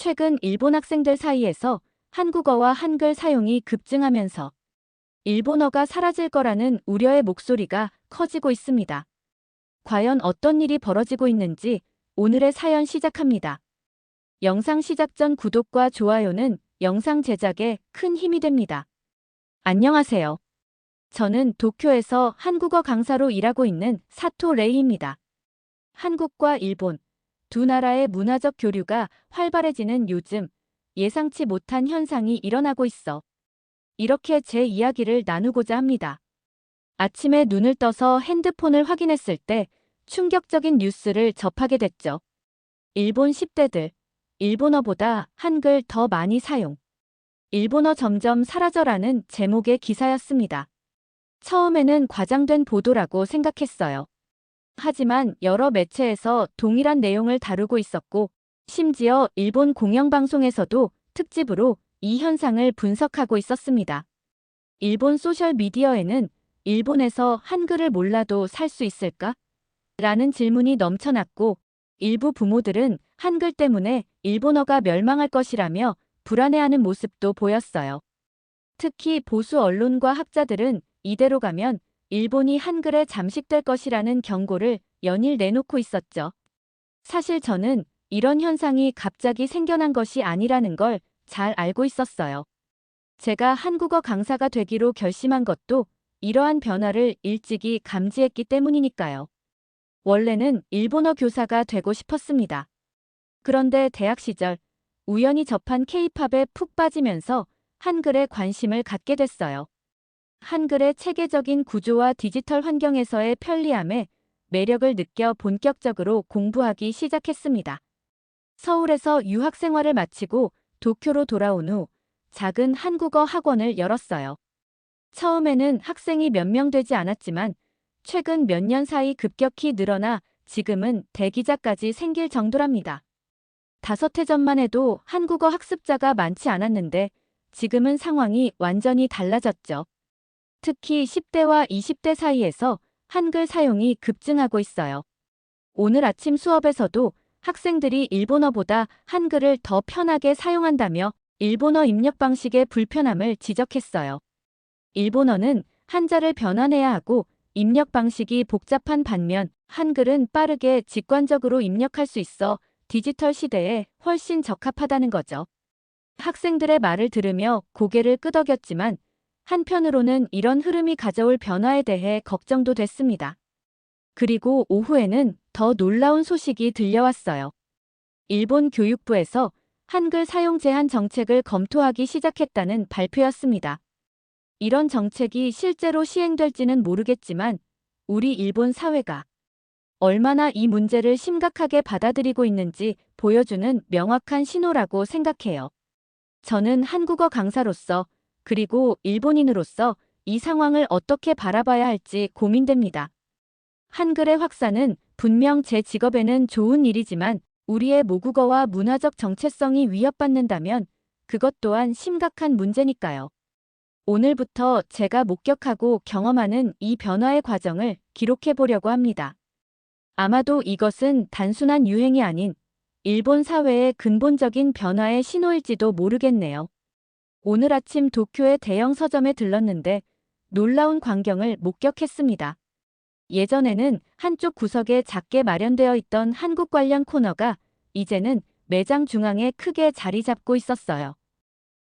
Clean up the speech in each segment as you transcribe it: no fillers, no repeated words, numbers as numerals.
최근 일본 학생들 사이에서 한국어와 한글 사용이 급증하면서 일본어가 사라질 거라는 우려의 목소리가 커지고 있습니다. 과연 어떤 일이 벌어지고 있는지 오늘의 사연 시작합니다. 영상 시작 전 구독과 좋아요는 영상 제작에 큰 힘이 됩니다. 안녕하세요. 저는 도쿄에서 한국어 강사로 일하고 있는 사토 레이입니다. 한국과 일본 두 나라의 문화적 교류가 활발해지는 요즘 예상치 못한 현상이 일어나고 있어 이렇게 제 이야기를 나누고자 합니다. 아침에 눈을 떠서 핸드폰을 확인했을 때 충격적인 뉴스를 접하게 됐죠. 일본 10대들, 일본어보다 한글 더 많이 사용. 일본어 점점 사라져라는 제목의 기사였습니다. 처음에는 과장된 보도라고 생각했어요. 하지만 여러 매체에서 동일한 내용을 다루고 있었고, 심지어 일본 공영방송에서도 특집으로 이 현상을 분석하고 있었습니다. 일본 소셜미디어에는 일본에서 한글을 몰라도 살 수 있을까? 라는 질문이 넘쳐났고, 일부 부모들은 한글 때문에 일본어가 멸망할 것이라며 불안해하는 모습도 보였어요. 특히 보수 언론과 학자들은 이대로 가면 일본이 한글에 잠식될 것이라는 경고를 연일 내놓고 있었죠. 사실 저는 이런 현상이 갑자기 생겨난 것이 아니라는 걸 잘 알고 있었어요. 제가 한국어 강사가 되기로 결심한 것도 이러한 변화를 일찍이 감지했기 때문이니까요. 원래는 일본어 교사가 되고 싶었습니다. 그런데 대학 시절 우연히 접한 K-팝에 푹 빠지면서 한글에 관심을 갖게 됐어요. 한글의 체계적인 구조와 디지털 환경에서의 편리함에 매력을 느껴 본격적으로 공부하기 시작했습니다. 서울에서 유학 생활을 마치고 도쿄로 돌아온 후 작은 한국어 학원을 열었어요. 처음에는 학생이 몇 명 되지 않았지만 최근 몇 년 사이 급격히 늘어나 지금은 대기자까지 생길 정도랍니다. 5해 전만 해도 한국어 학습자가 많지 않았는데 지금은 상황이 완전히 달라졌죠. 특히 10대와 20대 사이에서 한글 사용이 급증하고 있어요. 오늘 아침 수업에서도 학생들이 일본어보다 한글을 더 편하게 사용한다며 일본어 입력 방식의 불편함을 지적했어요. 일본어는 한자를 변환해야 하고 입력 방식이 복잡한 반면 한글은 빠르게 직관적으로 입력할 수 있어 디지털 시대에 훨씬 적합하다는 거죠. 학생들의 말을 들으며 고개를 끄덕였지만 한편으로는 이런 흐름이 가져올 변화에 대해 걱정도 됐습니다. 그리고 오후에는 더 놀라운 소식이 들려왔어요. 일본 교육부에서 한글 사용 제한 정책을 검토하기 시작했다는 발표였습니다. 이런 정책이 실제로 시행될지는 모르겠지만 우리 일본 사회가 얼마나 이 문제를 심각하게 받아들이고 있는지 보여주는 명확한 신호라고 생각해요. 저는 한국어 강사로서 그리고 일본인으로서 이 상황을 어떻게 바라봐야 할지 고민됩니다. 한글의 확산은 분명 제 직업에는 좋은 일이지만 우리의 모국어와 문화적 정체성이 위협받는다면 그것 또한 심각한 문제니까요. 오늘부터 제가 목격하고 경험하는 이 변화의 과정을 기록해 보려고 합니다. 아마도 이것은 단순한 유행이 아닌 일본 사회의 근본적인 변화의 신호일지도 모르겠네요. 오늘 아침 도쿄의 대형 서점에 들렀는데 놀라운 광경을 목격했습니다. 예전에는 한쪽 구석에 작게 마련되어 있던 한국 관련 코너가 이제는 매장 중앙에 크게 자리 잡고 있었어요.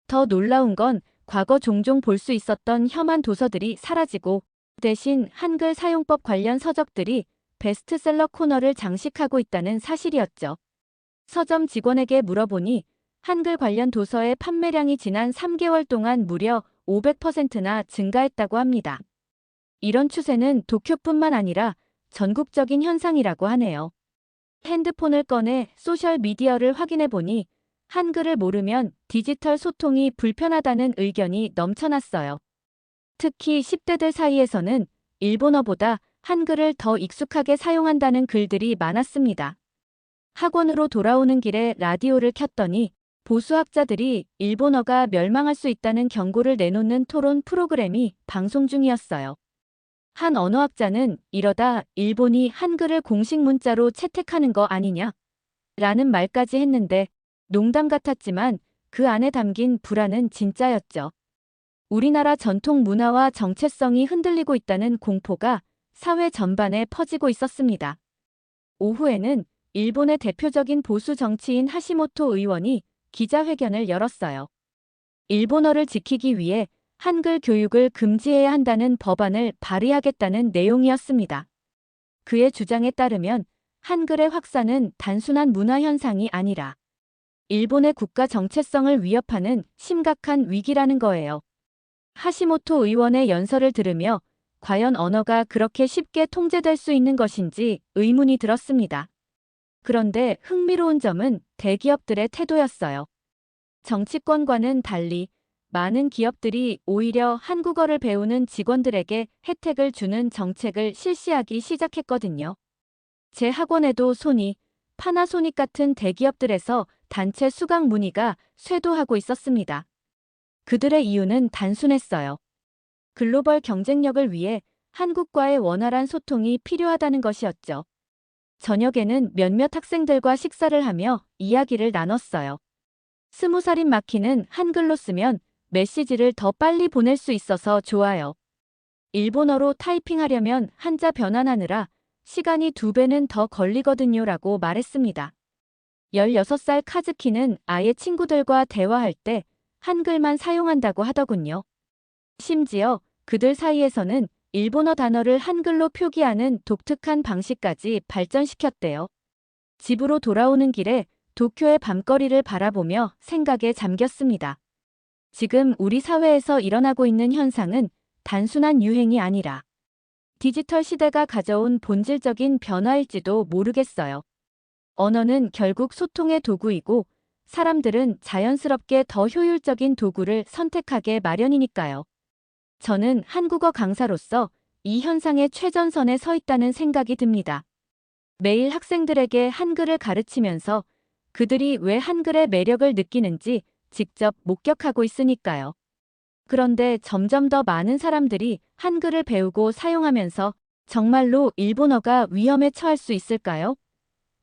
더 놀라운 건 과거 종종 볼 수 있었던 혐한 도서들이 사라지고 대신 한글 사용법 관련 서적들이 베스트셀러 코너를 장식하고 있다는 사실이었죠. 서점 직원에게 물어보니 한글 관련 도서의 판매량이 지난 3개월 동안 무려 500%나 증가했다고 합니다. 이런 추세는 도쿄뿐만 아니라 전국적인 현상이라고 하네요. 핸드폰을 꺼내 소셜미디어를 확인해 보니 한글을 모르면 디지털 소통이 불편하다는 의견이 넘쳐났어요. 특히 10대들 사이에서는 일본어보다 한글을 더 익숙하게 사용한다는 글들이 많았습니다. 학원으로 돌아오는 길에 라디오를 켰더니 보수학자들이 일본어가 멸망할 수 있다는 경고를 내놓는 토론 프로그램이 방송 중이었어요. 한 언어학자는 이러다 일본이 한글을 공식 문자로 채택하는 거 아니냐? 라는 말까지 했는데 농담 같았지만 그 안에 담긴 불안은 진짜였죠. 우리나라 전통 문화와 정체성이 흔들리고 있다는 공포가 사회 전반에 퍼지고 있었습니다. 오후에는 일본의 대표적인 보수 정치인 하시모토 의원이 기자회견을 열었어요. 일본어를 지키기 위해 한글 교육을 금지해야 한다는 법안을 발의하겠다는 내용이었습니다. 그의 주장에 따르면 한글의 확산은 단순한 문화 현상이 아니라 일본의 국가 정체성을 위협하는 심각한 위기라는 거예요. 하시모토 의원의 연설을 들으며 과연 언어가 그렇게 쉽게 통제될 수 있는 것인지 의문이 들었습니다. 그런데 흥미로운 점은 대기업들의 태도였어요. 정치권과는 달리 많은 기업들이 오히려 한국어를 배우는 직원들에게 혜택을 주는 정책을 실시하기 시작했거든요. 제 학원에도 소니, 파나소닉 같은 대기업들에서 단체 수강 문의가 쇄도하고 있었습니다. 그들의 이유는 단순했어요. 글로벌 경쟁력을 위해 한국과의 원활한 소통이 필요하다는 것이었죠. 저녁에는 몇몇 학생들과 식사를 하며 이야기를 나눴어요. 20살인 마키는 한글로 쓰면 메시지를 더 빨리 보낼 수 있어서 좋아요. 일본어로 타이핑하려면 한자 변환하느라 시간이 2배는 더 걸리거든요 라고 말했습니다. 16살 카즈키는 아예 친구들과 대화할 때 한글만 사용한다고 하더군요. 심지어 그들 사이에서는 일본어 단어를 한글로 표기하는 독특한 방식까지 발전시켰대요. 집으로 돌아오는 길에 도쿄의 밤거리를 바라보며 생각에 잠겼습니다. 지금 우리 사회에서 일어나고 있는 현상은 단순한 유행이 아니라 디지털 시대가 가져온 본질적인 변화일지도 모르겠어요. 언어는 결국 소통의 도구이고 사람들은 자연스럽게 더 효율적인 도구를 선택하게 마련이니까요. 저는 한국어 강사로서 이 현상의 최전선에 서 있다는 생각이 듭니다. 매일 학생들에게 한글을 가르치면서 그들이 왜 한글의 매력을 느끼는지 직접 목격하고 있으니까요. 그런데 점점 더 많은 사람들이 한글을 배우고 사용하면서 정말로 일본어가 위험에 처할 수 있을까요?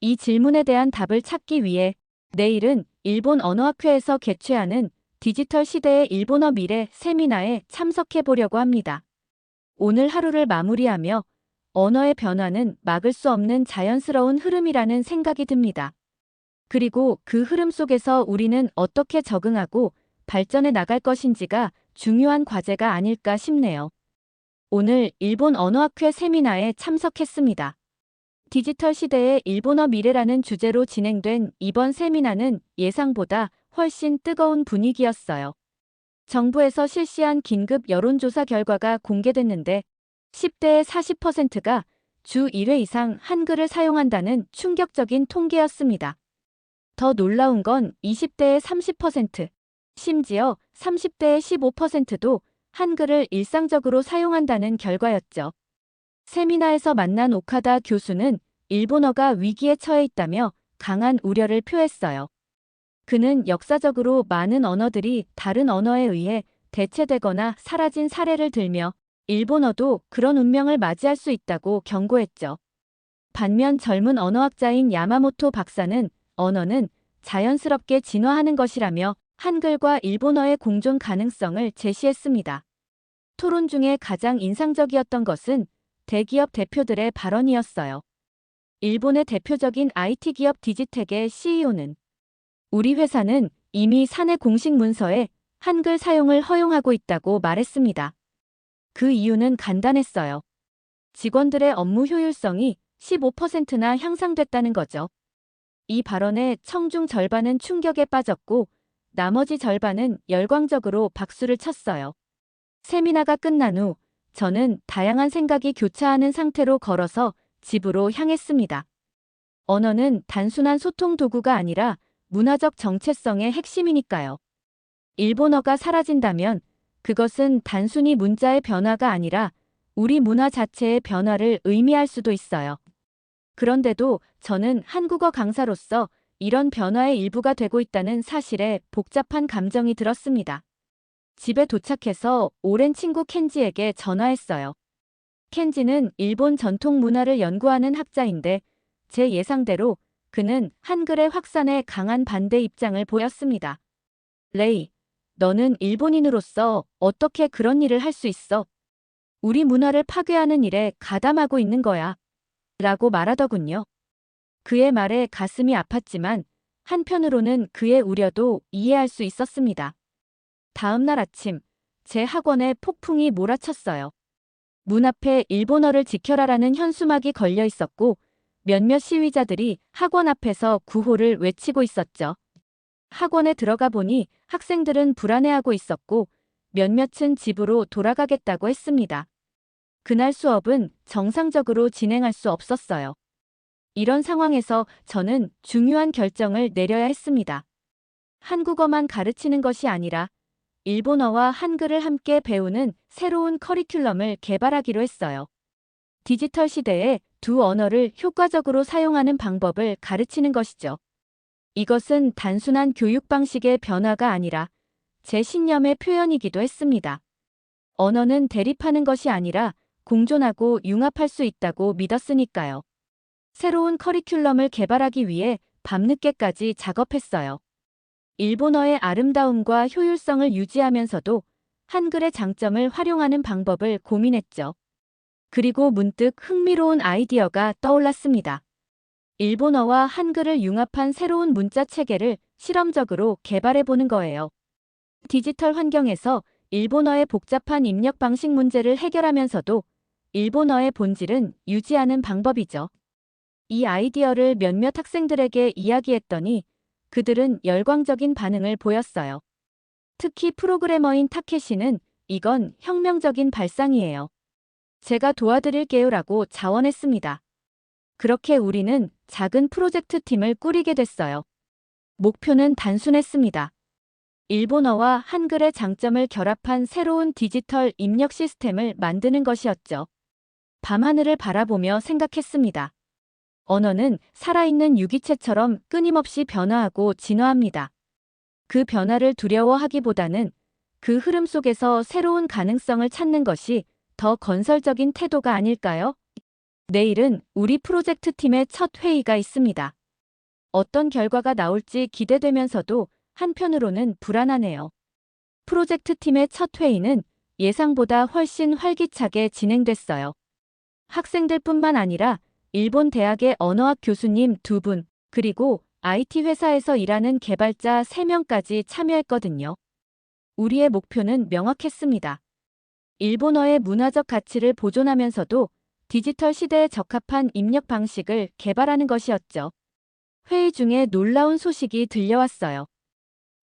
이 질문에 대한 답을 찾기 위해 내일은 일본 언어학회에서 개최하는 디지털 시대의 일본어 미래 세미나에 참석해 보려고 합니다. 오늘 하루를 마무리하며 언어의 변화는 막을 수 없는 자연스러운 흐름이라는 생각이 듭니다. 그리고 그 흐름 속에서 우리는 어떻게 적응하고 발전해 나갈 것인지가 중요한 과제가 아닐까 싶네요. 오늘 일본 언어학회 세미나에 참석했습니다. 디지털 시대의 일본어 미래라는 주제로 진행된 이번 세미나는 예상보다 훨씬 뜨거운 분위기였어요. 정부에서 실시한 긴급 여론조사 결과가 공개됐는데 10대의 40%가 주 1회 이상 한글을 사용한다는 충격적인 통계였습니다. 더 놀라운 건 20대의 30%, 심지어 30대의 15%도 한글을 일상적으로 사용한다는 결과였죠. 세미나에서 만난 오카다 교수는 일본어가 위기에 처해 있다며 강한 우려를 표했어요. 그는 역사적으로 많은 언어들이 다른 언어에 의해 대체되거나 사라진 사례를 들며 일본어도 그런 운명을 맞이할 수 있다고 경고했죠. 반면 젊은 언어학자인 야마모토 박사는 언어는 자연스럽게 진화하는 것이라며 한글과 일본어의 공존 가능성을 제시했습니다. 토론 중에 가장 인상적이었던 것은 대기업 대표들의 발언이었어요. 일본의 대표적인 IT 기업 디지텍의 CEO는 우리 회사는 이미 사내 공식 문서에 한글 사용을 허용하고 있다고 말했습니다. 그 이유는 간단했어요. 직원들의 업무 효율성이 15%나 향상됐다는 거죠. 이 발언의 청중 절반은 충격에 빠졌고 나머지 절반은 열광적으로 박수를 쳤어요. 세미나가 끝난 후 저는 다양한 생각이 교차하는 상태로 걸어서 집으로 향했습니다. 언어는 단순한 소통 도구가 아니라 문화적 정체성의 핵심이니까요. 일본어가 사라진다면 그것은 단순히 문자의 변화가 아니라 우리 문화 자체의 변화를 의미할 수도 있어요. 그런데도 저는 한국어 강사로서 이런 변화의 일부가 되고 있다는 사실에 복잡한 감정이 들었습니다. 집에 도착해서 오랜 친구 켄지에게 전화했어요. 켄지는 일본 전통 문화를 연구하는 학자인데 제 예상대로 그는 한글의 확산에 강한 반대 입장을 보였습니다. 레이, 너는 일본인으로서 어떻게 그런 일을 할 수 있어? 우리 문화를 파괴하는 일에 가담하고 있는 거야. 라고 말하더군요. 그의 말에 가슴이 아팠지만 한편으로는 그의 우려도 이해할 수 있었습니다. 다음 날 아침, 제 학원에 폭풍이 몰아쳤어요. 문 앞에 일본어를 지켜라라는 현수막이 걸려 있었고 몇몇 시위자들이 학원 앞에서 구호를 외치고 있었죠. 학원에 들어가 보니 학생들은 불안해하고 있었고 몇몇은 집으로 돌아가겠다고 했습니다. 그날 수업은 정상적으로 진행할 수 없었어요. 이런 상황에서 저는 중요한 결정을 내려야 했습니다. 한국어만 가르치는 것이 아니라 일본어와 한글을 함께 배우는 새로운 커리큘럼을 개발하기로 했어요. 디지털 시대에 두 언어를 효과적으로 사용하는 방법을 가르치는 것이죠. 이것은 단순한 교육 방식의 변화가 아니라 제 신념의 표현이기도 했습니다. 언어는 대립하는 것이 아니라 공존하고 융합할 수 있다고 믿었으니까요. 새로운 커리큘럼을 개발하기 위해 밤늦게까지 작업했어요. 일본어의 아름다움과 효율성을 유지하면서도 한글의 장점을 활용하는 방법을 고민했죠. 그리고 문득 흥미로운 아이디어가 떠올랐습니다. 일본어와 한글을 융합한 새로운 문자 체계를 실험적으로 개발해보는 거예요. 디지털 환경에서 일본어의 복잡한 입력 방식 문제를 해결하면서도 일본어의 본질은 유지하는 방법이죠. 이 아이디어를 몇몇 학생들에게 이야기했더니 그들은 열광적인 반응을 보였어요. 특히 프로그래머인 타케시는 이건 혁명적인 발상이에요. 제가 도와드릴게요라고 자원했습니다. 그렇게 우리는 작은 프로젝트 팀을 꾸리게 됐어요. 목표는 단순했습니다. 일본어와 한글의 장점을 결합한 새로운 디지털 입력 시스템을 만드는 것이었죠. 밤하늘을 바라보며 생각했습니다. 언어는 살아있는 유기체처럼 끊임없이 변화하고 진화합니다. 그 변화를 두려워하기보다는 그 흐름 속에서 새로운 가능성을 찾는 것이 더 건설적인 태도가 아닐까요? 내일은 우리 프로젝트 팀의 첫 회의가 있습니다. 어떤 결과가 나올지 기대되면서도 한편으로는 불안하네요. 프로젝트 팀의 첫 회의는 예상보다 훨씬 활기차게 진행됐어요. 학생들뿐만 아니라 일본 대학의 언어학 교수님 2분, 그리고 IT 회사에서 일하는 개발자 3명까지 참여했거든요. 우리의 목표는 명확했습니다. 일본어의 문화적 가치를 보존하면서도 디지털 시대에 적합한 입력 방식을 개발하는 것이었죠. 회의 중에 놀라운 소식이 들려왔어요.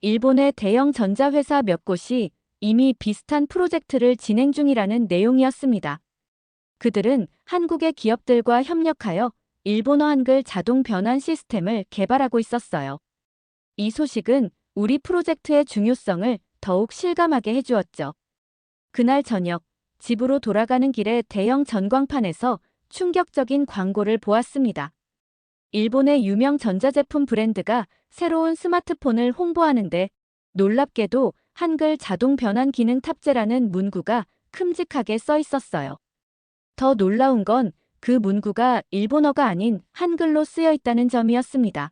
일본의 대형 전자회사 몇 곳이 이미 비슷한 프로젝트를 진행 중이라는 내용이었습니다. 그들은 한국의 기업들과 협력하여 일본어 한글 자동 변환 시스템을 개발하고 있었어요. 이 소식은 우리 프로젝트의 중요성을 더욱 실감하게 해주었죠. 그날 저녁, 집으로 돌아가는 길에 대형 전광판에서 충격적인 광고를 보았습니다. 일본의 유명 전자제품 브랜드가 새로운 스마트폰을 홍보하는데 놀랍게도 한글 자동 변환 기능 탑재라는 문구가 큼직하게 써 있었어요. 더 놀라운 건 그 문구가 일본어가 아닌 한글로 쓰여 있다는 점이었습니다.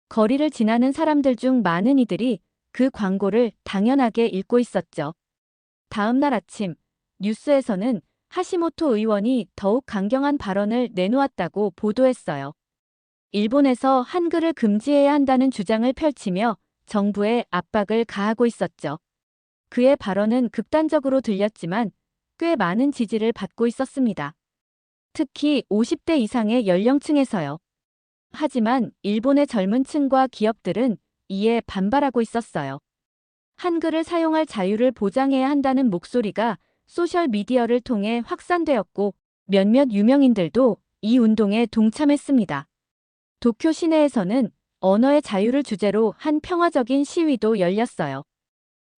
거리를 지나는 사람들 중 많은 이들이 그 광고를 당연하게 읽고 있었죠. 다음 날 아침, 뉴스에서는 하시모토 의원이 더욱 강경한 발언을 내놓았다고 보도했어요. 일본에서 한글을 금지해야 한다는 주장을 펼치며 정부에 압박을 가하고 있었죠. 그의 발언은 극단적으로 들렸지만 꽤 많은 지지를 받고 있었습니다. 특히 50대 이상의 연령층에서요. 하지만 일본의 젊은 층과 기업들은 이에 반발하고 있었어요. 한글을 사용할 자유를 보장해야 한다는 목소리가 소셜미디어를 통해 확산되었고 몇몇 유명인들도 이 운동에 동참했습니다. 도쿄 시내에서는 언어의 자유를 주제로 한 평화적인 시위도 열렸어요.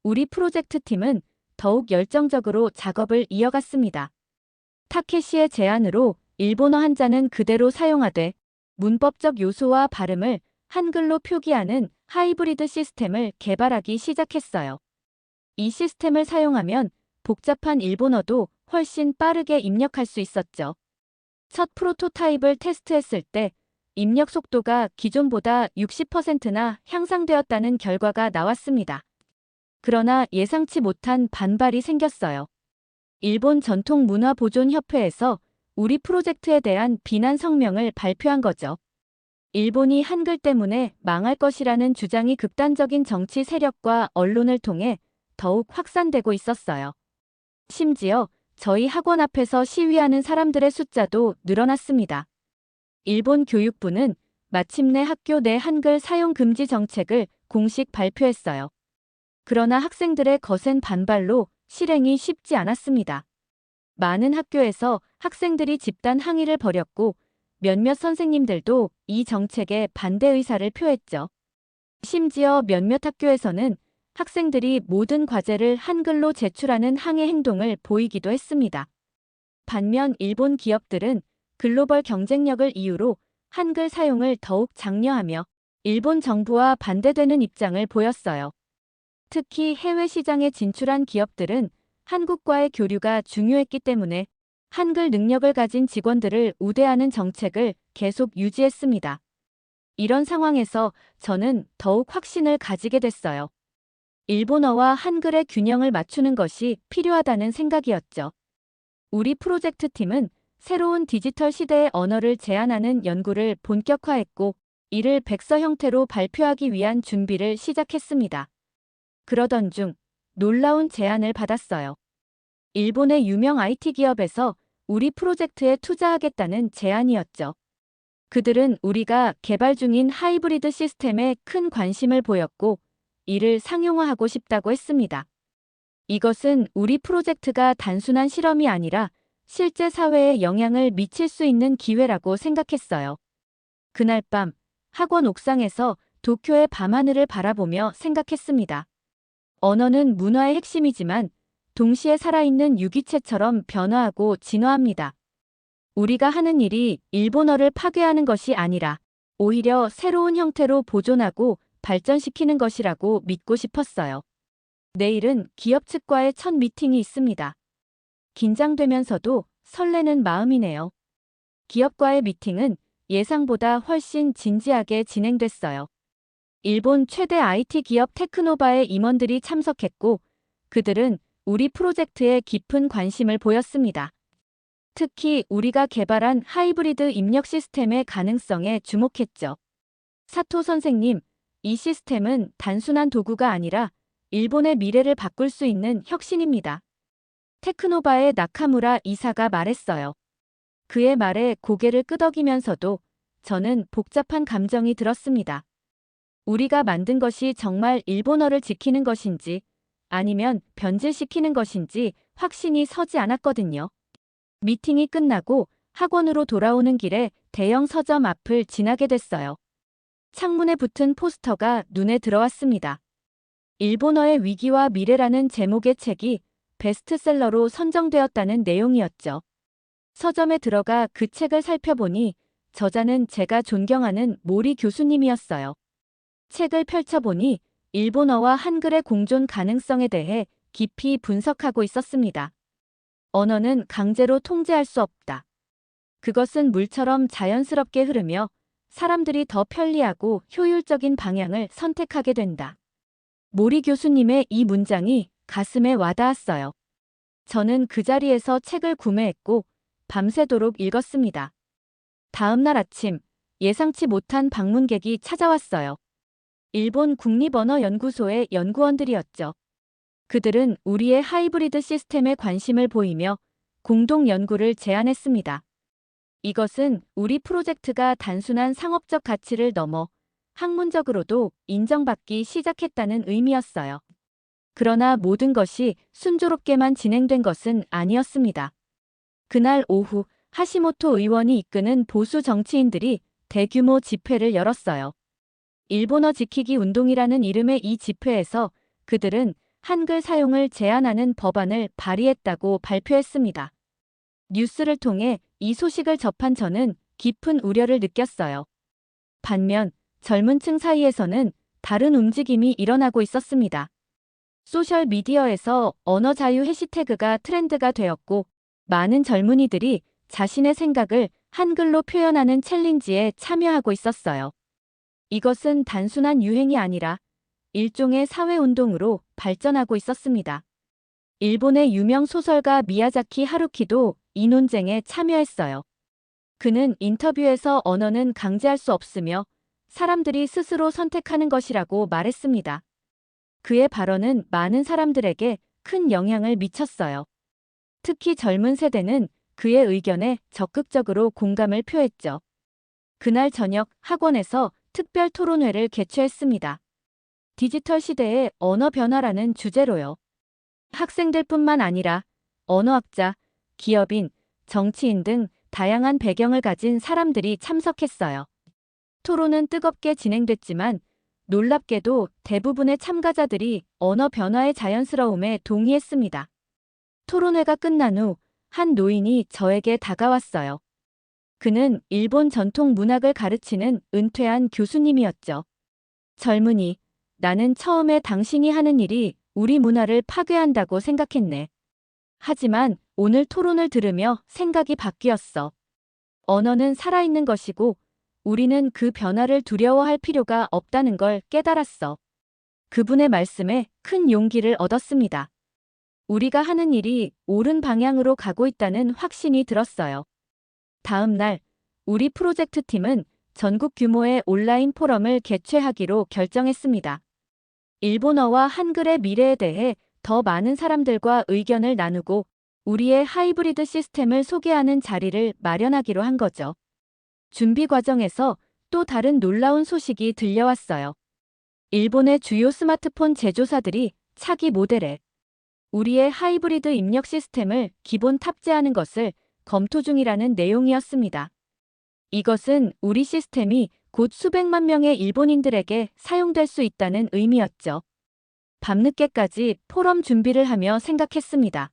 우리 프로젝트 팀은 더욱 열정적으로 작업을 이어갔습니다. 타케시의 제안으로 일본어 한자는 그대로 사용하되 문법적 요소와 발음을 한글로 표기하는 하이브리드 시스템을 개발하기 시작했어요. 이 시스템을 사용하면 복잡한 일본어도 훨씬 빠르게 입력할 수 있었죠. 첫 프로토타입을 테스트했을 때 입력 속도가 기존보다 60%나 향상되었다는 결과가 나왔습니다. 그러나 예상치 못한 반발이 생겼어요. 일본 전통문화보존협회에서 우리 프로젝트에 대한 비난 성명을 발표한 거죠. 일본이 한글 때문에 망할 것이라는 주장이 극단적인 정치 세력과 언론을 통해 더욱 확산되고 있었어요. 심지어 저희 학원 앞에서 시위하는 사람들의 숫자도 늘어났습니다. 일본 교육부는 마침내 학교 내 한글 사용 금지 정책을 공식 발표했어요. 그러나 학생들의 거센 반발로 실행이 쉽지 않았습니다. 많은 학교에서 학생들이 집단 항의를 벌였고 몇몇 선생님들도 이 정책에 반대 의사를 표했죠. 심지어 몇몇 학교에서는 학생들이 모든 과제를 한글로 제출하는 항의 행동을 보이기도 했습니다. 반면 일본 기업들은 글로벌 경쟁력을 이유로 한글 사용을 더욱 장려하며 일본 정부와 반대되는 입장을 보였어요. 특히 해외 시장에 진출한 기업들은 한국과의 교류가 중요했기 때문에 한글 능력을 가진 직원들을 우대하는 정책을 계속 유지했습니다. 이런 상황에서 저는 더욱 확신을 가지게 됐어요. 일본어와 한글의 균형을 맞추는 것이 필요하다는 생각이었죠. 우리 프로젝트 팀은 새로운 디지털 시대의 언어를 제안하는 연구를 본격화했고, 이를 백서 형태로 발표하기 위한 준비를 시작했습니다. 그러던 중 놀라운 제안을 받았어요. 일본의 유명 IT 기업에서 우리 프로젝트에 투자하겠다는 제안이었죠. 그들은 우리가 개발 중인 하이브리드 시스템에 큰 관심을 보였고, 이를 상용화하고 싶다고 했습니다. 이것은 우리 프로젝트가 단순한 실험이 아니라 실제 사회에 영향을 미칠 수 있는 기회라고 생각했어요. 그날 밤 학원 옥상에서 도쿄의 밤하늘을 바라보며 생각했습니다. 언어는 문화의 핵심이지만 동시에 살아있는 유기체처럼 변화하고 진화합니다. 우리가 하는 일이 일본어를 파괴하는 것이 아니라 오히려 새로운 형태로 보존하고 발전시키는 것이라고 믿고 싶었어요. 내일은 기업 측과의 첫 미팅이 있습니다. 긴장되면서도 설레는 마음이네요. 기업과의 미팅은 예상보다 훨씬 진지하게 진행됐어요. 일본 최대 IT 기업 테크노바의 임원들이 참석했고, 그들은 우리 프로젝트에 깊은 관심을 보였습니다. 특히 우리가 개발한 하이브리드 입력 시스템의 가능성에 주목했죠. 사토 선생님, 이 시스템은 단순한 도구가 아니라 일본의 미래를 바꿀 수 있는 혁신입니다. 테크노바의 나카무라 이사가 말했어요. 그의 말에 고개를 끄덕이면서도 저는 복잡한 감정이 들었습니다. 우리가 만든 것이 정말 일본어를 지키는 것인지 아니면 변질시키는 것인지 확신이 서지 않았거든요. 미팅이 끝나고 학원으로 돌아오는 길에 대형 서점 앞을 지나게 됐어요. 창문에 붙은 포스터가 눈에 들어왔습니다. 일본어의 위기와 미래라는 제목의 책이 베스트셀러로 선정되었다는 내용이었죠. 서점에 들어가 그 책을 살펴보니 저자는 제가 존경하는 모리 교수님이었어요. 책을 펼쳐보니 일본어와 한글의 공존 가능성에 대해 깊이 분석하고 있었습니다. 언어는 강제로 통제할 수 없다. 그것은 물처럼 자연스럽게 흐르며 사람들이 더 편리하고 효율적인 방향을 선택하게 된다. 모리 교수님의 이 문장이 가슴에 와닿았어요. 저는 그 자리에서 책을 구매했고 밤새도록 읽었습니다. 다음 날 아침 예상치 못한 방문객이 찾아왔어요. 일본 국립언어연구소의 연구원들이었죠. 그들은 우리의 하이브리드 시스템에 관심을 보이며 공동 연구를 제안했습니다. 이것은 우리 프로젝트가 단순한 상업적 가치를 넘어 학문적으로도 인정받기 시작했다는 의미였어요. 그러나 모든 것이 순조롭게만 진행된 것은 아니었습니다. 그날 오후 하시모토 의원이 이끄는 보수 정치인들이 대규모 집회를 열었어요. 일본어 지키기 운동이라는 이름의 이 집회에서 그들은 한글 사용을 제한하는 법안을 발의했다고 발표했습니다. 뉴스를 통해 이 소식을 접한 저는 깊은 우려를 느꼈어요. 반면 젊은 층 사이에서는 다른 움직임이 일어나고 있었습니다. 소셜미디어에서 언어 자유 해시태그가 트렌드가 되었고 많은 젊은이들이 자신의 생각을 한글로 표현하는 챌린지에 참여하고 있었어요. 이것은 단순한 유행이 아니라 일종의 사회운동으로 발전하고 있었습니다. 일본의 유명 소설가 미야자키 하루키도 이 논쟁에 참여했어요. 그는 인터뷰에서 언어는 강제할 수 없으며 사람들이 스스로 선택하는 것이라고 말했습니다. 그의 발언은 많은 사람들에게 큰 영향을 미쳤어요. 특히 젊은 세대는 그의 의견에 적극적으로 공감을 표했죠. 그날 저녁 학원에서 특별 토론회를 개최했습니다. 디지털 시대의 언어 변화라는 주제로요. 학생들뿐만 아니라 언어학자, 기업인, 정치인 등 다양한 배경을 가진 사람들이 참석했어요. 토론은 뜨겁게 진행됐지만 놀랍게도 대부분의 참가자들이 언어 변화의 자연스러움에 동의했습니다. 토론회가 끝난 후 한 노인이 저에게 다가왔어요. 그는 일본 전통 문학을 가르치는 은퇴한 교수님이었죠. 젊은이, 나는 처음에 당신이 하는 일이 우리 문화를 파괴한다고 생각했네. 하지만 오늘 토론을 들으며 생각이 바뀌었어. 언어는 살아있는 것이고 우리는 그 변화를 두려워할 필요가 없다는 걸 깨달았어. 그분의 말씀에 큰 용기를 얻었습니다. 우리가 하는 일이 옳은 방향으로 가고 있다는 확신이 들었어요. 다음 날, 우리 프로젝트 팀은 전국 규모의 온라인 포럼을 개최하기로 결정했습니다. 일본어와 한글의 미래에 대해 더 많은 사람들과 의견을 나누고 우리의 하이브리드 시스템을 소개하는 자리를 마련하기로 한 거죠. 준비 과정에서 또 다른 놀라운 소식이 들려왔어요. 일본의 주요 스마트폰 제조사들이 차기 모델에 우리의 하이브리드 입력 시스템을 기본 탑재하는 것을 검토 중이라는 내용이었습니다. 이것은 우리 시스템이 곧 수백만 명의 일본인들에게 사용될 수 있다는 의미였죠. 밤늦게까지 포럼 준비를 하며 생각했습니다.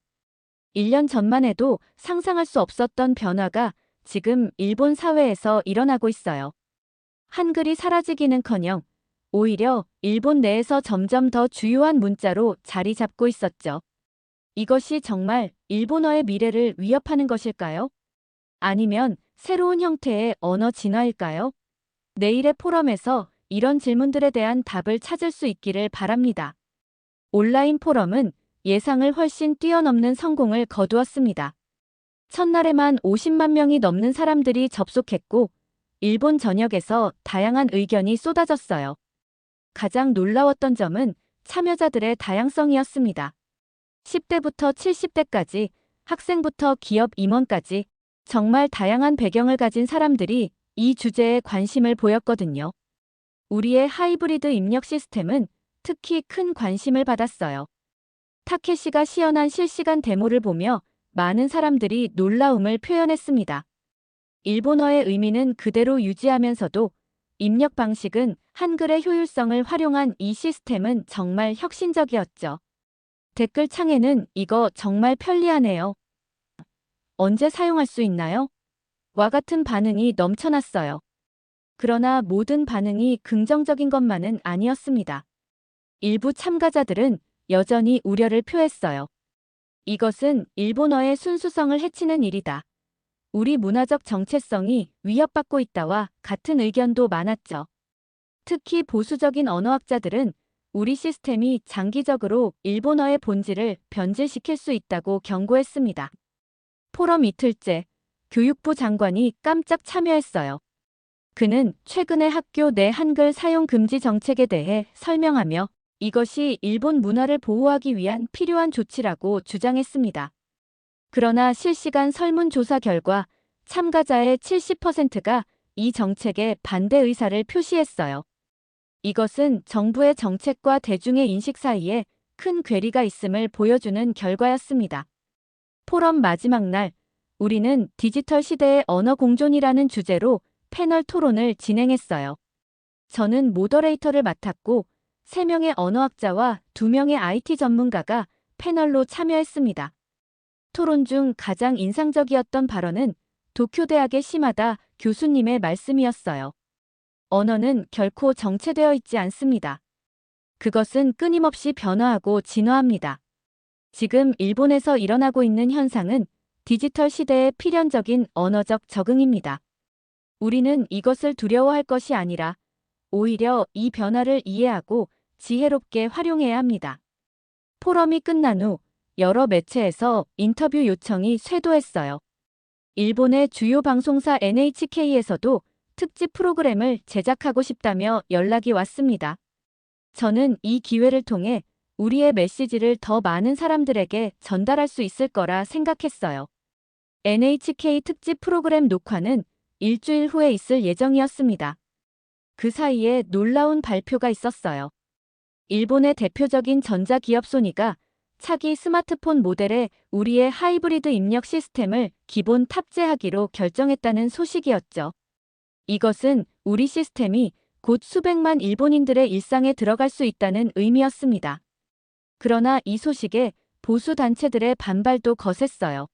1년 전만 해도 상상할 수 없었던 변화가 지금 일본 사회에서 일어나고 있어요. 한글이 사라지기는커녕 오히려 일본 내에서 점점 더 주요한 문자로 자리 잡고 있었죠. 이것이 정말 일본어의 미래를 위협하는 것일까요? 아니면 새로운 형태의 언어 진화일까요? 내일의 포럼에서 이런 질문들에 대한 답을 찾을 수 있기를 바랍니다. 온라인 포럼은 예상을 훨씬 뛰어넘는 성공을 거두었습니다. 첫날에만 50만 명이 넘는 사람들이 접속했고 일본 전역에서 다양한 의견이 쏟아졌어요. 가장 놀라웠던 점은 참여자들의 다양성이었습니다. 10대부터 70대까지, 학생부터 기업 임원까지 정말 다양한 배경을 가진 사람들이 이 주제에 관심을 보였거든요. 우리의 하이브리드 입력 시스템은 특히 큰 관심을 받았어요. 타케시가 시연한 실시간 데모를 보며 많은 사람들이 놀라움을 표현했습니다. 일본어의 의미는 그대로 유지하면서도 입력 방식은 한글의 효율성을 활용한 이 시스템은 정말 혁신적이었죠. 댓글창에는 이거 정말 편리하네요. 언제 사용할 수 있나요? 와 같은 반응이 넘쳐났어요. 그러나 모든 반응이 긍정적인 것만은 아니었습니다. 일부 참가자들은 여전히 우려를 표했어요. 이것은 일본어의 순수성을 해치는 일이다. 우리 문화적 정체성이 위협받고 있다와 같은 의견도 많았죠. 특히 보수적인 언어학자들은 우리 시스템이 장기적으로 일본어의 본질을 변질시킬 수 있다고 경고했습니다. 포럼 이틀째, 교육부 장관이 깜짝 참여했어요. 그는 최근의 학교 내 한글 사용 금지 정책에 대해 설명하며 이것이 일본 문화를 보호하기 위한 필요한 조치라고 주장했습니다. 그러나 실시간 설문조사 결과 참가자의 70%가 이 정책에 반대 의사를 표시했어요. 이것은 정부의 정책과 대중의 인식 사이에 큰 괴리가 있음을 보여주는 결과였습니다. 포럼 마지막 날, 우리는 디지털 시대의 언어 공존이라는 주제로 패널 토론을 진행했어요. 저는 모더레이터를 맡았고 3명의 언어학자와 2명의 IT 전문가가 패널로 참여했습니다. 토론 중 가장 인상적이었던 발언은 도쿄대학의 시마다 교수님의 말씀이었어요. 언어는 결코 정체되어 있지 않습니다. 그것은 끊임없이 변화하고 진화합니다. 지금 일본에서 일어나고 있는 현상은 디지털 시대의 필연적인 언어적 적응입니다. 우리는 이것을 두려워할 것이 아니라 오히려 이 변화를 이해하고 지혜롭게 활용해야 합니다. 포럼이 끝난 후 여러 매체에서 인터뷰 요청이 쇄도했어요. 일본의 주요 방송사 NHK에서도 특집 프로그램을 제작하고 싶다며 연락이 왔습니다. 저는 이 기회를 통해 우리의 메시지를 더 많은 사람들에게 전달할 수 있을 거라 생각했어요. NHK 특집 프로그램 녹화는 일주일 후에 있을 예정이었습니다. 그 사이에 놀라운 발표가 있었어요. 일본의 대표적인 전자기업 소니가 차기 스마트폰 모델에 우리의 하이브리드 입력 시스템을 기본 탑재하기로 결정했다는 소식이었죠. 이것은 우리 시스템이 곧 수백만 일본인들의 일상에 들어갈 수 있다는 의미였습니다. 그러나 이 소식에 보수 단체들의 반발도 거셌어요.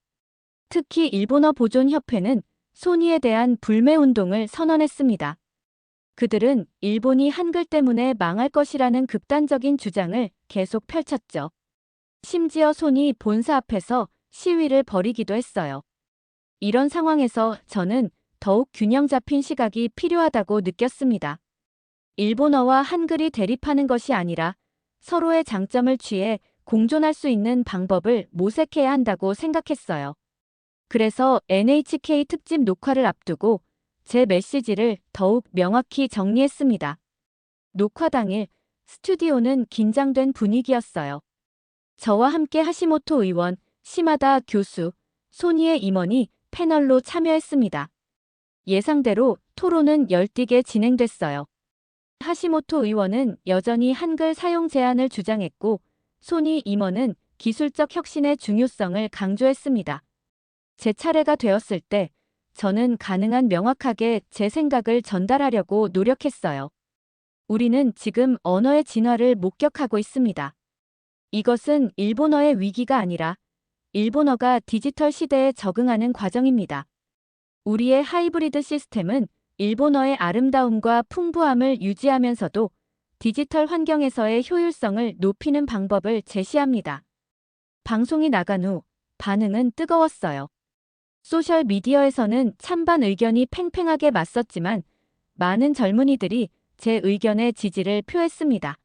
특히 일본어 보존협회는 소니에 대한 불매 운동을 선언했습니다. 그들은 일본이 한글 때문에 망할 것이라는 극단적인 주장을 계속 펼쳤죠. 심지어 소니 본사 앞에서 시위를 벌이기도 했어요. 이런 상황에서 저는 더욱 균형 잡힌 시각이 필요하다고 느꼈습니다. 일본어와 한글이 대립하는 것이 아니라 서로의 장점을 취해 공존할 수 있는 방법을 모색해야 한다고 생각했어요. 그래서 NHK 특집 녹화를 앞두고 제 메시지를 더욱 명확히 정리했습니다. 녹화 당일 스튜디오는 긴장된 분위기였어요. 저와 함께 하시모토 의원, 시마다 교수, 소니의 임원이 패널로 참여했습니다. 예상대로 토론은 열띠게 진행됐어요. 하시모토 의원은 여전히 한글 사용 제한을 주장했고 소니 임원은 기술적 혁신의 중요성을 강조했습니다. 제 차례가 되었을 때 저는 가능한 명확하게 제 생각을 전달하려고 노력했어요. 우리는 지금 언어의 진화를 목격하고 있습니다. 이것은 일본어의 위기가 아니라 일본어가 디지털 시대에 적응하는 과정입니다. 우리의 하이브리드 시스템은 일본어의 아름다움과 풍부함을 유지하면서도 디지털 환경에서의 효율성을 높이는 방법을 제시합니다. 방송이 나간 후 반응은 뜨거웠어요. 소셜미디어에서는 찬반 의견이 팽팽하게 맞섰지만 많은 젊은이들이 제 의견에 지지를 표했습니다.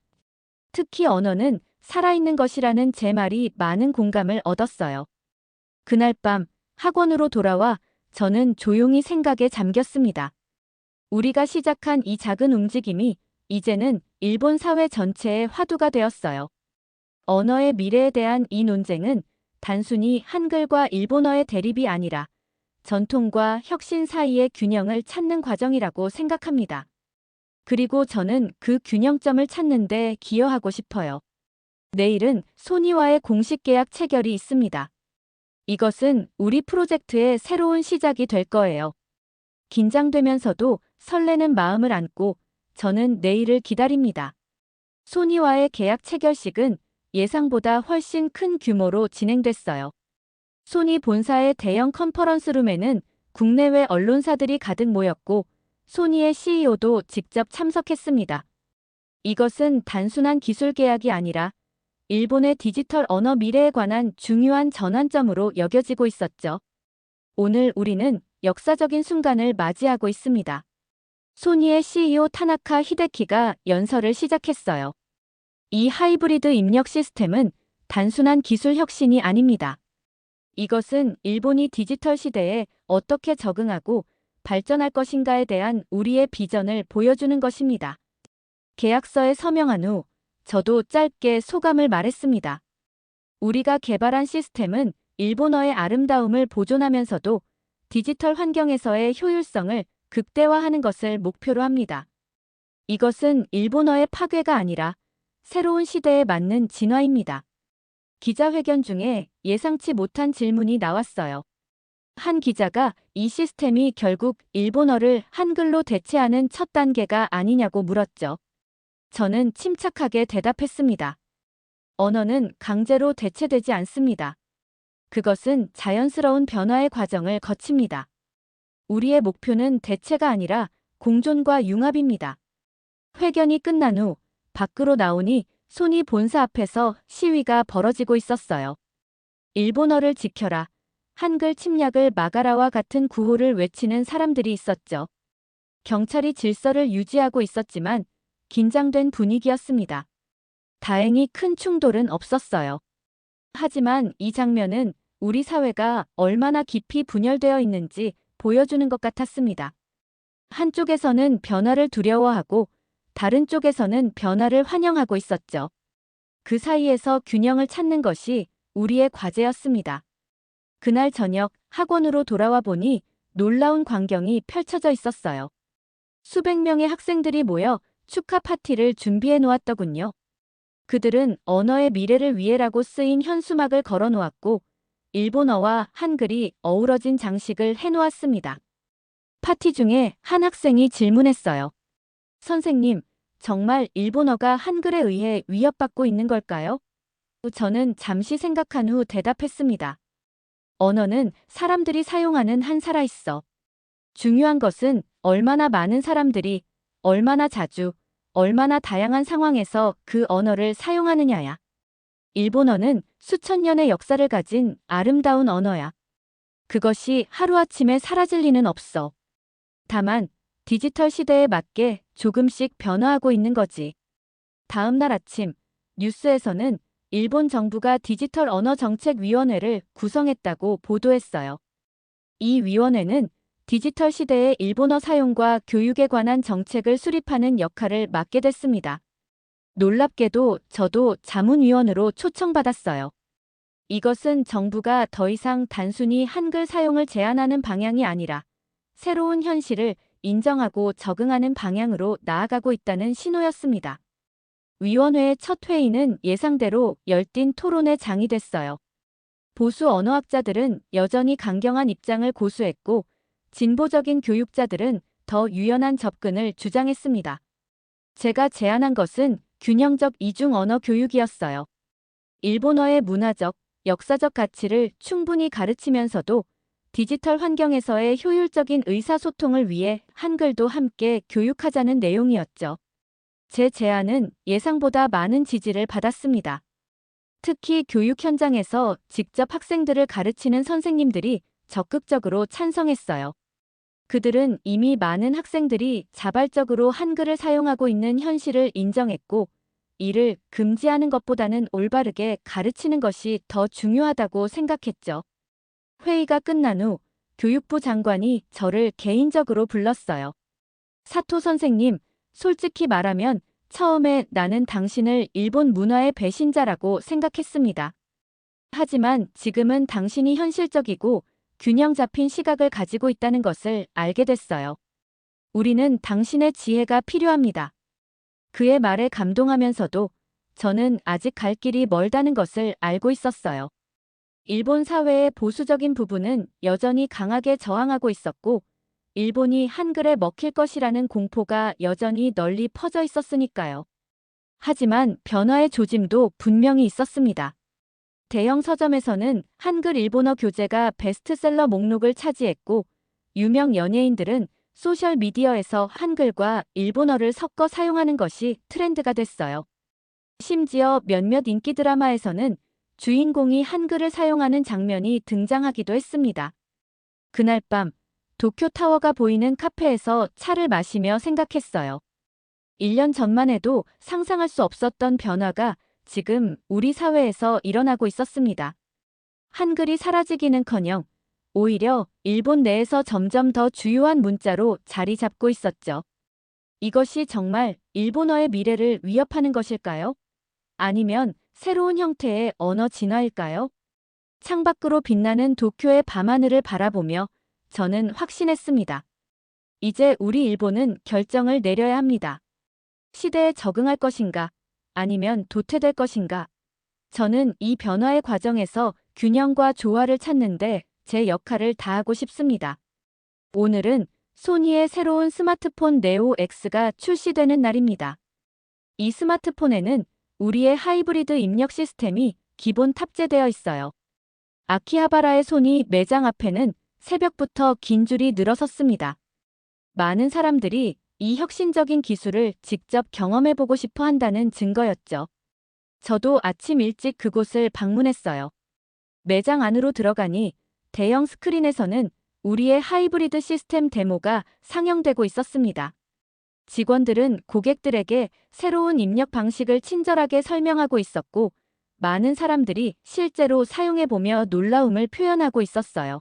특히 언어는 살아있는 것이라는 제 말이 많은 공감을 얻었어요. 그날 밤 학원으로 돌아와 저는 조용히 생각에 잠겼습니다. 우리가 시작한 이 작은 움직임이 이제는 일본 사회 전체의 화두가 되었어요. 언어의 미래에 대한 이 논쟁은 단순히 한글과 일본어의 대립이 아니라 전통과 혁신 사이의 균형을 찾는 과정이라고 생각합니다. 그리고 저는 그 균형점을 찾는 데 기여하고 싶어요. 내일은 소니와의 공식 계약 체결이 있습니다. 이것은 우리 프로젝트의 새로운 시작이 될 거예요. 긴장되면서도 설레는 마음을 안고 저는 내일을 기다립니다. 소니와의 계약 체결식은 예상보다 훨씬 큰 규모로 진행됐어요. 소니 본사의 대형 컨퍼런스룸에는 국내외 언론사들이 가득 모였고 소니의 CEO도 직접 참석했습니다. 이것은 단순한 기술 계약이 아니라 일본의 디지털 언어 미래에 관한 중요한 전환점으로 여겨지고 있었죠. 오늘 우리는 역사적인 순간을 맞이하고 있습니다. 소니의 CEO 타나카 히데키가 연설을 시작했어요. 이 하이브리드 입력 시스템은 단순한 기술 혁신이 아닙니다. 이것은 일본이 디지털 시대에 어떻게 적응하고 발전할 것인가에 대한 우리의 비전을 보여주는 것입니다. 계약서에 서명한 후 저도 짧게 소감을 말했습니다. 우리가 개발한 시스템은 일본어의 아름다움을 보존하면서도 디지털 환경에서의 효율성을 극대화하는 것을 목표로 합니다. 이것은 일본어의 파괴가 아니라 새로운 시대에 맞는 진화입니다. 기자회견 중에 예상치 못한 질문이 나왔어요. 한 기자가 이 시스템이 결국 일본어를 한글로 대체하는 첫 단계가 아니냐고 물었죠. 저는 침착하게 대답했습니다. 언어는 강제로 대체되지 않습니다. 그것은 자연스러운 변화의 과정을 거칩니다. 우리의 목표는 대체가 아니라 공존과 융합입니다. 회견이 끝난 후 밖으로 나오니 소니 본사 앞에서 시위가 벌어지고 있었어요. 일본어를 지켜라. 한글 침략을 막아라와 같은 구호를 외치는 사람들이 있었죠. 경찰이 질서를 유지하고 있었지만 긴장된 분위기였습니다. 다행히 큰 충돌은 없었어요. 하지만 이 장면은 우리 사회가 얼마나 깊이 분열되어 있는지 보여주는 것 같았습니다. 한쪽에서는 변화를 두려워하고 다른 쪽에서는 변화를 환영하고 있었죠. 그 사이에서 균형을 찾는 것이 우리의 과제였습니다. 그날 저녁 학원으로 돌아와 보니 놀라운 광경이 펼쳐져 있었어요. 수백 명의 학생들이 모여 축하 파티를 준비해 놓았더군요. 그들은 언어의 미래를 위해라고 쓰인 현수막을 걸어 놓았고 일본어와 한글이 어우러진 장식을 해 놓았습니다. 파티 중에 한 학생이 질문했어요. 선생님, 정말 일본어가 한글에 의해 위협받고 있는 걸까요? 저는 잠시 생각한 후 대답했습니다. 언어는 사람들이 사용하는 한 살아있어. 중요한 것은 얼마나 많은 사람들이, 얼마나 자주, 얼마나 다양한 상황에서 그 언어를 사용하느냐야. 일본어는 수천 년의 역사를 가진 아름다운 언어야. 그것이 하루아침에 사라질 리는 없어. 다만 디지털 시대에 맞게 조금씩 변화하고 있는 거지. 다음 날 아침 뉴스에서는 일본 정부가 디지털 언어정책위원회를 구성했다고 보도했어요. 이 위원회는 디지털 시대의 일본어 사용과 교육에 관한 정책을 수립하는 역할을 맡게 됐습니다. 놀랍게도 저도 자문위원으로 초청받았어요. 이것은 정부가 더 이상 단순히 한글 사용을 제한하는 방향이 아니라 새로운 현실을 인정하고 적응하는 방향으로 나아가고 있다는 신호였습니다. 위원회의 첫 회의는 예상대로 열띤 토론의 장이 됐어요. 보수 언어학자들은 여전히 강경한 입장을 고수했고 진보적인 교육자들은 더 유연한 접근을 주장했습니다. 제가 제안한 것은 균형적 이중 언어 교육이었어요. 일본어의 문화적, 역사적 가치를 충분히 가르치면서도 디지털 환경에서의 효율적인 의사소통을 위해 한글도 함께 교육하자는 내용이었죠. 제 제안은 예상보다 많은 지지를 받았습니다. 특히 교육 현장에서 직접 학생들을 가르치는 선생님들이 적극적으로 찬성했어요. 그들은 이미 많은 학생들이 자발적으로 한글을 사용하고 있는 현실을 인정했고, 이를 금지하는 것보다는 올바르게 가르치는 것이 더 중요하다고 생각했죠. 회의가 끝난 후 교육부 장관이 저를 개인적으로 불렀어요. 사토 선생님, 솔직히 말하면 처음에 나는 당신을 일본 문화의 배신자라고 생각했습니다. 하지만 지금은 당신이 현실적이고 균형 잡힌 시각을 가지고 있다는 것을 알게 됐어요. 우리는 당신의 지혜가 필요합니다. 그의 말에 감동하면서도 저는 아직 갈 길이 멀다는 것을 알고 있었어요. 일본 사회의 보수적인 부분은 여전히 강하게 저항하고 있었고, 일본이 한글에 먹힐 것이라는 공포가 여전히 널리 퍼져 있었으니까요. 하지만 변화의 조짐도 분명히 있었습니다. 대형 서점에서는 한글 일본어 교재가 베스트셀러 목록을 차지했고, 유명 연예인들은 소셜미디어에서 한글과 일본어를 섞어 사용하는 것이 트렌드가 됐어요. 심지어 몇몇 인기 드라마에서는 주인공이 한글을 사용하는 장면이 등장하기도 했습니다. 그날 밤 도쿄타워가 보이는 카페에서 차를 마시며 생각했어요. 1년 전만 해도 상상할 수 없었던 변화가 지금 우리 사회에서 일어나고 있었습니다. 한글이 사라지기는커녕 오히려 일본 내에서 점점 더 주요한 문자로 자리 잡고 있었죠. 이것이 정말 일본어의 미래를 위협하는 것일까요? 아니면 새로운 형태의 언어 진화일까요? 창밖으로 빛나는 도쿄의 밤하늘을 바라보며 저는 확신했습니다. 이제 우리 일본은 결정을 내려야 합니다. 시대에 적응할 것인가? 아니면 도태될 것인가? 저는 이 변화의 과정에서 균형과 조화를 찾는데 제 역할을 다하고 싶습니다. 오늘은 소니의 새로운 스마트폰 네오 X가 출시되는 날입니다. 이 스마트폰에는 우리의 하이브리드 입력 시스템이 기본 탑재되어 있어요. 아키하바라의 소니 매장 앞에는 새벽부터 긴 줄이 늘어섰습니다. 많은 사람들이 이 혁신적인 기술을 직접 경험해보고 싶어 한다는 증거였죠. 저도 아침 일찍 그곳을 방문했어요. 매장 안으로 들어가니 대형 스크린에서는 우리의 하이브리드 시스템 데모가 상영되고 있었습니다. 직원들은 고객들에게 새로운 입력 방식을 친절하게 설명하고 있었고, 많은 사람들이 실제로 사용해보며 놀라움을 표현하고 있었어요.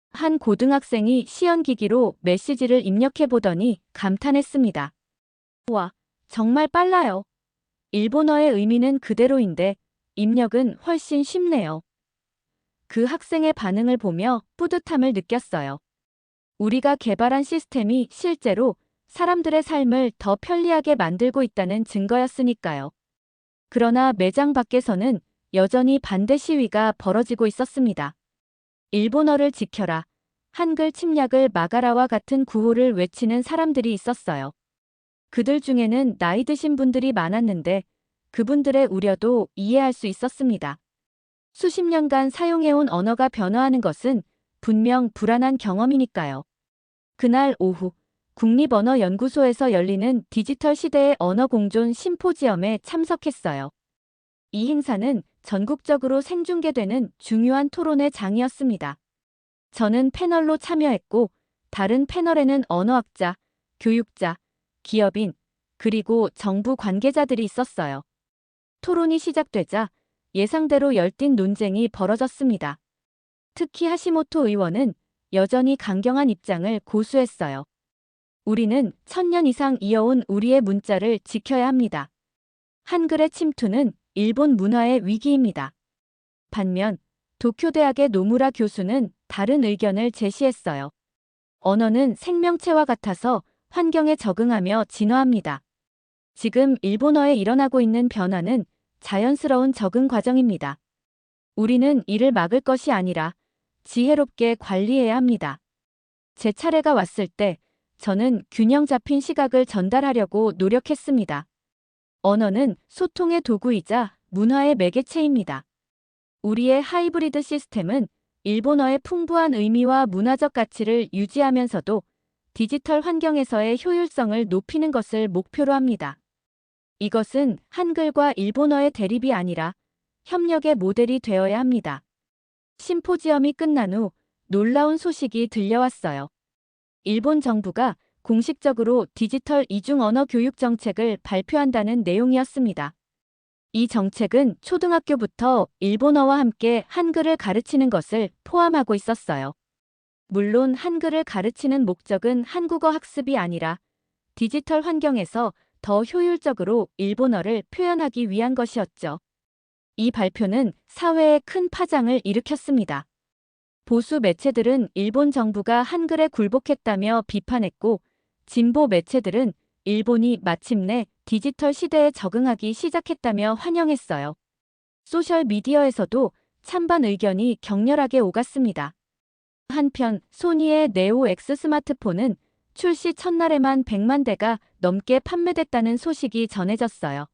한 고등학생이 시연기기로 메시지를 입력해보더니 감탄했습니다. 와, 정말 빨라요. 일본어의 의미는 그대로인데 입력은 훨씬 쉽네요. 그 학생의 반응을 보며 뿌듯함을 느꼈어요. 우리가 개발한 시스템이 실제로 사람들의 삶을 더 편리하게 만들고 있다는 증거였으니까요. 그러나 매장 밖에서는 여전히 반대 시위가 벌어지고 있었습니다. 일본어를 지켜라, 한글 침략을 막아라와 같은 구호를 외치는 사람들이 있었어요. 그들 중에는 나이 드신 분들이 많았는데 그분들의 우려도 이해할 수 있었습니다. 수십 년간 사용해온 언어가 변화하는 것은 분명 불안한 경험이니까요. 그날 오후 국립언어연구소에서 열리는 디지털 시대의 언어 공존 심포지엄에 참석했어요. 이 행사는 전국적으로 생중계되는 중요한 토론의 장이었습니다. 저는 패널로 참여했고, 다른 패널에는 언어학자, 교육자, 기업인, 그리고 정부 관계자들이 있었어요. 토론이 시작되자 예상대로 열띤 논쟁이 벌어졌습니다. 특히 하시모토 의원은 여전히 강경한 입장을 고수했어요. 우리는 1000년 이상 이어온 우리의 문자를 지켜야 합니다. 한글의 침투는 일본 문화의 위기입니다. 반면 도쿄대학의 노무라 교수는 다른 의견을 제시했어요. 언어는 생명체와 같아서 환경에 적응하며 진화합니다. 지금 일본어에 일어나고 있는 변화는 자연스러운 적응 과정입니다. 우리는 이를 막을 것이 아니라 지혜롭게 관리해야 합니다. 제 차례가 왔을 때 저는 균형 잡힌 시각을 전달하려고 노력했습니다. 언어는 소통의 도구이자 문화의 매개체입니다. 우리의 하이브리드 시스템은 일본어의 풍부한 의미와 문화적 가치를 유지하면서도 디지털 환경에서의 효율성을 높이는 것을 목표로 합니다. 이것은 한글과 일본어의 대립이 아니라 협력의 모델이 되어야 합니다. 심포지엄이 끝난 후 놀라운 소식이 들려왔어요. 일본 정부가 공식적으로 디지털 이중 언어 교육 정책을 발표한다는 내용이었습니다. 이 정책은 초등학교부터 일본어와 함께 한글을 가르치는 것을 포함하고 있었어요. 물론 한글을 가르치는 목적은 한국어 학습이 아니라 디지털 환경에서 더 효율적으로 일본어를 표현하기 위한 것이었죠. 이 발표는 사회에 큰 파장을 일으켰습니다. 보수 매체들은 일본 정부가 한글에 굴복했다며 비판했고, 진보 매체들은 일본이 마침내 디지털 시대에 적응하기 시작했다며 환영했어요. 소셜미디어에서도 찬반 의견이 격렬하게 오갔습니다. 한편 소니의 네오 X 스마트폰은 출시 첫날에만 100만 대가 넘게 판매됐다는 소식이 전해졌어요.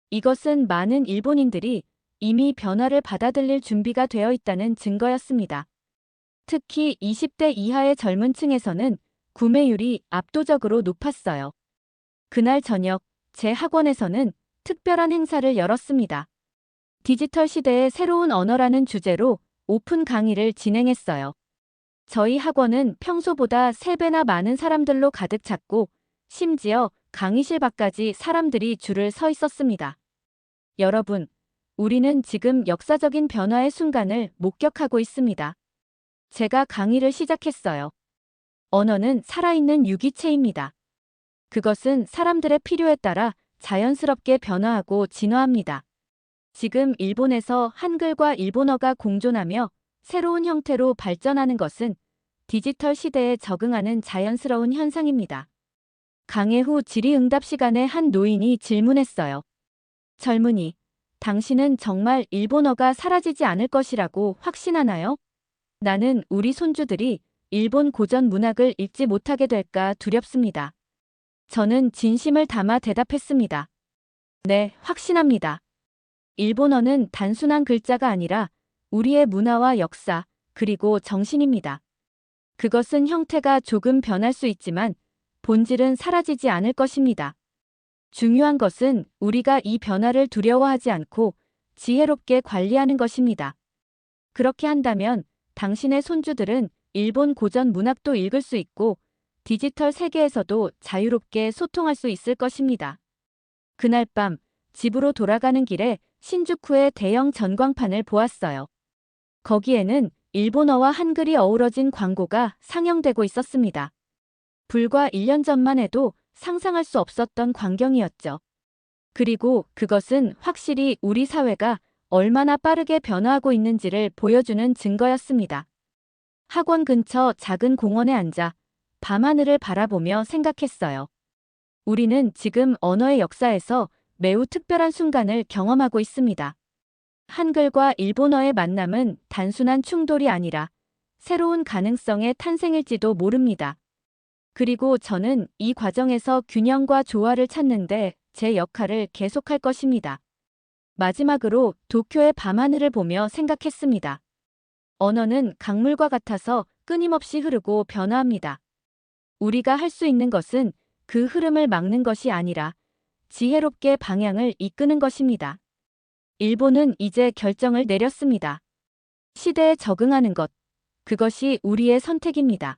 이것은 많은 일본인들이 이미 변화를 받아들일 준비가 되어 있다는 증거였습니다. 특히 20대 이하의 젊은 층에서는 구매율이 압도적으로 높았어요. 그날 저녁 제 학원에서는 특별한 행사를 열었습니다. 디지털 시대의 새로운 언어라는 주제로 오픈 강의를 진행했어요. 저희 학원은 평소보다 3배나 많은 사람들로 가득 찼고, 심지어 강의실 밖까지 사람들이 줄을 서 있었습니다. 여러분, 우리는 지금 역사적인 변화의 순간을 목격하고 있습니다. 제가 강의를 시작했어요. 언어는 살아있는 유기체입니다. 그것은 사람들의 필요에 따라 자연스럽게 변화하고 진화합니다. 지금 일본에서 한글과 일본어가 공존하며 새로운 형태로 발전하는 것은 디지털 시대에 적응하는 자연스러운 현상입니다. 강의 후 질의응답 시간에 한 노인이 질문했어요. 젊은이, 당신은 정말 일본어가 사라지지 않을 것이라고 확신하나요? 나는 우리 손주들이 일본 고전 문학을 읽지 못하게 될까 두렵습니다. 저는 진심을 담아 대답했습니다. 네, 확신합니다. 일본어는 단순한 글자가 아니라 우리의 문화와 역사, 그리고 정신입니다. 그것은 형태가 조금 변할 수 있지만 본질은 사라지지 않을 것입니다. 중요한 것은 우리가 이 변화를 두려워하지 않고 지혜롭게 관리하는 것입니다. 그렇게 한다면 당신의 손주들은 일본 고전 문학도 읽을 수 있고 디지털 세계에서도 자유롭게 소통할 수 있을 것입니다. 그날 밤 집으로 돌아가는 길에 신주쿠의 대형 전광판을 보았어요. 거기에는 일본어와 한글이 어우러진 광고가 상영되고 있었습니다. 불과 1년 전만 해도 상상할 수 없었던 광경이었죠. 그리고 그것은 확실히 우리 사회가 얼마나 빠르게 변화하고 있는지를 보여주는 증거였습니다. 학원 근처 작은 공원에 앉아 밤하늘을 바라보며 생각했어요. 우리는 지금 언어의 역사에서 매우 특별한 순간을 경험하고 있습니다. 한글과 일본어의 만남은 단순한 충돌이 아니라 새로운 가능성의 탄생일지도 모릅니다. 그리고 저는 이 과정에서 균형과 조화를 찾는데 제 역할을 계속할 것입니다. 마지막으로 도쿄의 밤하늘을 보며 생각했습니다. 언어는 강물과 같아서 끊임없이 흐르고 변화합니다. 우리가 할 수 있는 것은 그 흐름을 막는 것이 아니라 지혜롭게 방향을 이끄는 것입니다. 일본은 이제 결정을 내렸습니다. 시대에 적응하는 것, 그것이 우리의 선택입니다.